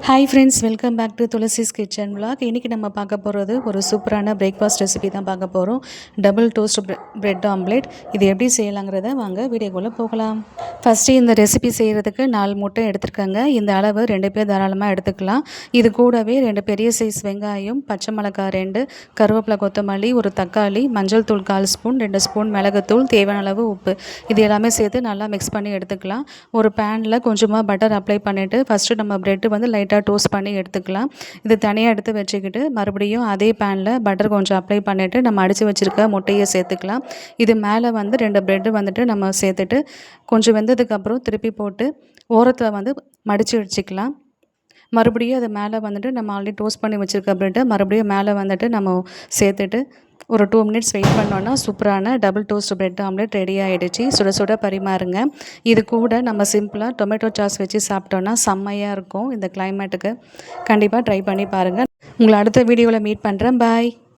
Hi friends, welcome back to Thulasi's kitchen vlog. இன்றைக்கி நம்ம பார்க்க போகிறது ஒரு சூப்பரான பிரேக்ஃபாஸ்ட் ரெசிபி தான் பார்க்க போகிறோம். Double toast bread omelette. இது எப்படி செய்யலாங்கிறத வாங்க வீடியோக்குள்ளே போகலாம். ஃபஸ்ட்டு இந்த ரெசிபி செய்கிறதுக்கு 4 முட்டை எடுத்துருக்கேங்க. இந்த அளவு 2 பேர் தாராளமாக எடுத்துக்கலாம். இது கூடவே 2 பெரிய சைஸ் வெங்காயம், பச்சை மிளகாய் 2, கருவேப்பிலை, கொத்தமல்லி, ஒரு தக்காளி, மஞ்சள் தூள் 1/4 ஸ்பூன், 2 ஸ்பூன் மிளகுத்தூள், தேவையான அளவு உப்பு, இது எல்லாமே சேர்த்து நல்லா மிக்ஸ் பண்ணி எடுத்துக்கலாம். ஒரு பேனில் கொஞ்சமாக பட்டர் அப்ளை பண்ணிவிட்டு ஃபஸ்ட்டு நம்ம ப்ரெட்டு வந்து லைட்டாக டோஸ்ட் பண்ணி எடுத்துக்கலாம். இது தனியாக எடுத்து வச்சுக்கிட்டு மறுபடியும் அதே பேனில் பட்டர் கொஞ்சம் அப்ளை பண்ணிவிட்டு நம்ம அடித்து வச்சுருக்க முட்டையை சேர்த்துக்கலாம். இது மேலே வந்து 2 ப்ரெட்டு வந்துட்டு நம்ம சேர்த்துட்டு கொஞ்சம் வெந்ததுக்கப்புறம் திருப்பி போட்டு ஓரத்தில் வந்து மடித்து வச்சுக்கலாம். மறுபடியும் அது மேலே வந்துட்டு நம்ம ஆல்ரெடி டோஸ்ட் பண்ணி வச்சுருக்க ப்ரெட்டை மறுபடியும் மேலே வந்துட்டு நம்ம சேர்த்துட்டு ஒரு 2 மினிட்ஸ் வெயிட் பண்ணோன்னா சூப்பரான double toast bread omelette ready ஆகிடுச்சு. சுட சுட பரிமாறுங்க. இது கூட நம்ம சிம்பிளாக டொமேட்டோ சாஸ் வச்சு சாப்பிட்டோன்னா செம்மையாக இருக்கும். இந்த கிளைமேட்டுக்கு கண்டிப்பாக ட்ரை பண்ணி பாருங்கள். உங்களை அடுத்த வீடியோவில் மீட் பண்ணுறேன். பாய்.